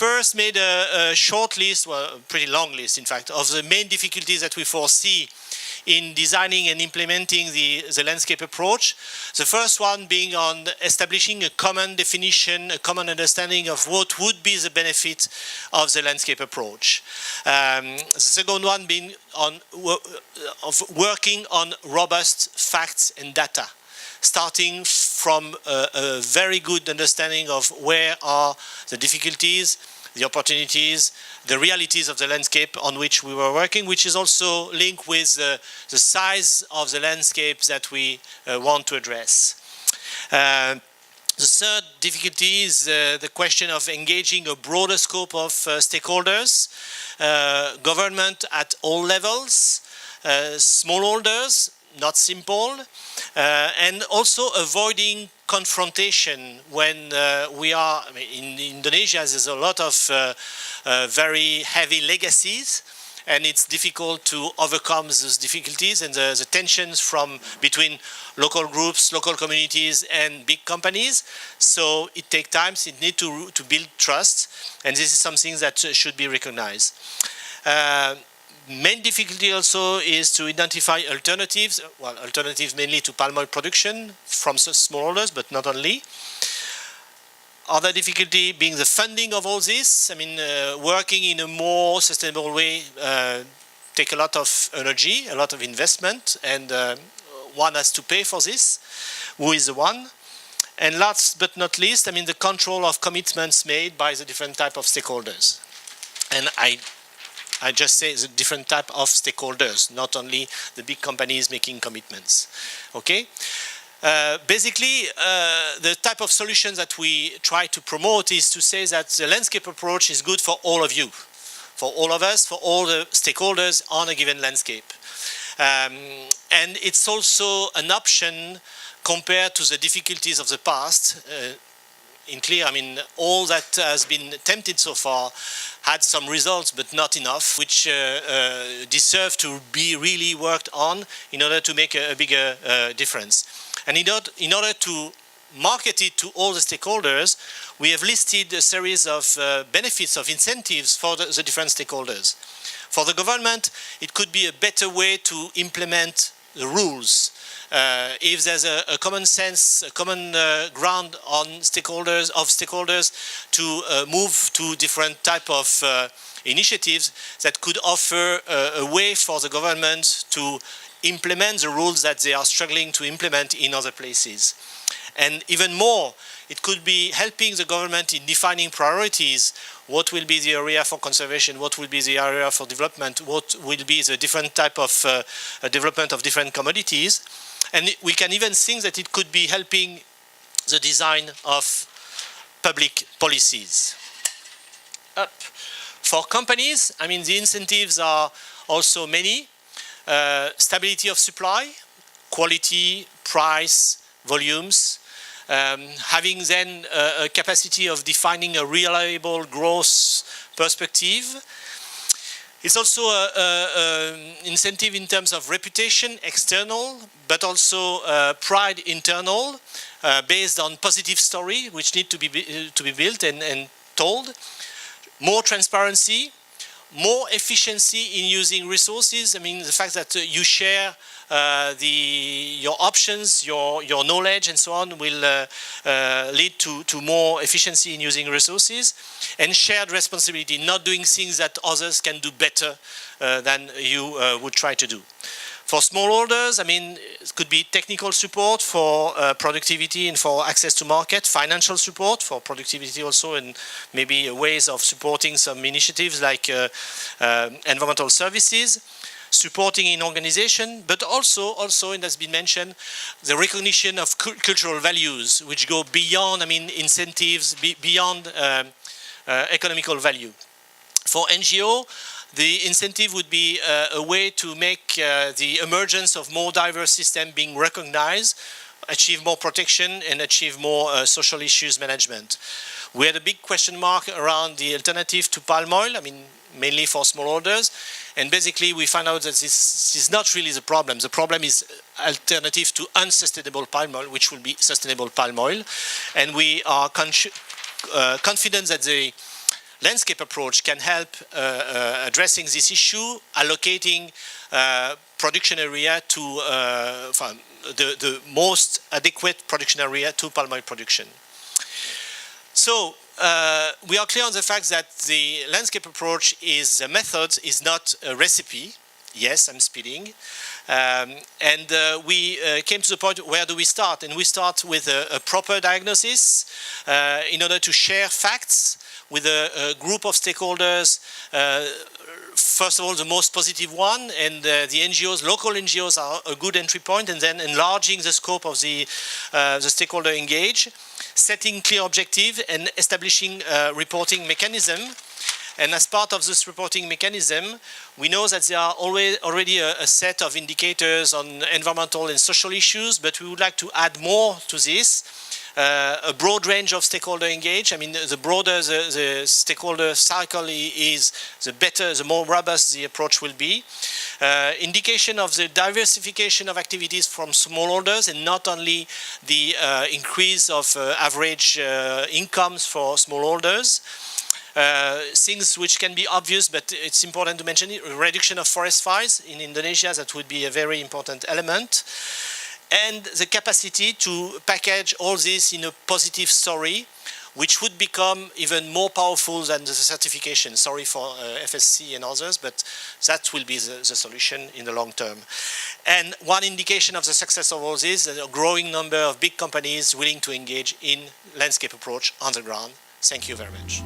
first made a short list, well, a pretty long list, in fact, of the main difficulties that we foresee in designing and implementing the landscape approach. The first one being on establishing a common definition, a common understanding of what would be the benefit of the landscape approach. The second one being on working on robust facts and data, starting from a very good understanding of where are the difficulties, the opportunities, the realities of the landscape on which we were working, which is also linked with the size of the landscape that we want to address. The third difficulty is the question of engaging a broader scope of stakeholders, government at all levels, smallholders, not simple, and also avoiding confrontation when we are, I mean, in Indonesia there's a lot of very heavy legacies, and it's difficult to overcome those difficulties and the tensions between local groups, local communities and big companies. So it takes time, it needs to build trust, and this is something that should be recognized. Main difficulty also is to identify alternatives, well, alternatives mainly to palm oil production from smallholders, but not only. Other difficulty being the funding of all this. I mean, working in a more sustainable way take a lot of energy, a lot of investment, and one has to pay for this. Who is the one? And last but not least, I mean, the control of commitments made by the different type of stakeholders. And I just say the different type of stakeholders, not only the big companies making commitments. Okay? Basically, the type of solutions that we try to promote is to say that the landscape approach is good for all of you, for all of us, for all the stakeholders on a given landscape. And it's also an option compared to the difficulties of the past. In clear, I mean, all that has been attempted so far had some results, but not enough, which deserve to be really worked on in order to make a bigger difference. And in order to market it to all the stakeholders, we have listed a series of benefits, of incentives for the different stakeholders. For the government, it could be a better way to implement the rules. If there's a common sense, a common ground on stakeholders to move to different type of initiatives that could offer a way for the government to implement the rules that they are struggling to implement in other places. And even more, it could be helping the government in defining priorities. What will be the area for conservation? What will be the area for development? What will be the different type of development of different commodities? And we can even think that it could be helping the design of public policies. For companies, I mean, the incentives are also many. Stability of supply, quality, price, volumes. Having then a capacity of defining a reliable growth perspective. It's also an incentive in terms of reputation, external, but also pride, internal, based on positive story, which need to be built and told. More transparency, more efficiency in using resources. I mean, the fact that you share your options, your knowledge and so on will lead to more efficiency in using resources, and shared responsibility, not doing things that others can do better than you would try to do. For smallholders, I mean, it could be technical support for productivity and for access to market, financial support for productivity also, and maybe ways of supporting some initiatives like environmental services, supporting in organization, but also, and has been mentioned, the recognition of cultural values, which go beyond, I mean, incentives, beyond economical value. For NGO, the incentive would be a way to make the emergence of more diverse systems being recognized, achieve more protection, and achieve more social issues management. We had a big question mark around the alternative to palm oil, I mean, mainly for smallholders, and basically we found out that this is not really the problem. The problem is alternative to unsustainable palm oil, which will be sustainable palm oil, and we are confident that the landscape approach can help addressing this issue, allocating production area to the most adequate production area to palm oil production. So we are clear on the fact that the landscape approach is a method, is not a recipe. Yes, I'm speeding. We came to the point, where do we start? And we start with a proper diagnosis in order to share facts with a group of stakeholders. First of all, the most positive one, and the NGOs, local NGOs are a good entry point, and then enlarging the scope of the stakeholder engage, setting clear objective and establishing a reporting mechanism. And as part of this reporting mechanism, we know that there are already a set of indicators on environmental and social issues, but we would like to add more to this. A broad range of stakeholder engage. I mean, the broader the stakeholder cycle is, the better, the more robust the approach will be. Indication of the diversification of activities from smallholders, and not only the increase of average incomes for smallholders. Things which can be obvious, but it's important to mention it. Reduction of forest fires in Indonesia, that would be a very important element. And the capacity to package all this in a positive story, which would become even more powerful than the certification. Sorry for FSC and others, but that will be the solution in the long term. And one indication of the success of all this is a growing number of big companies willing to engage in landscape approach on the ground. Thank you very much.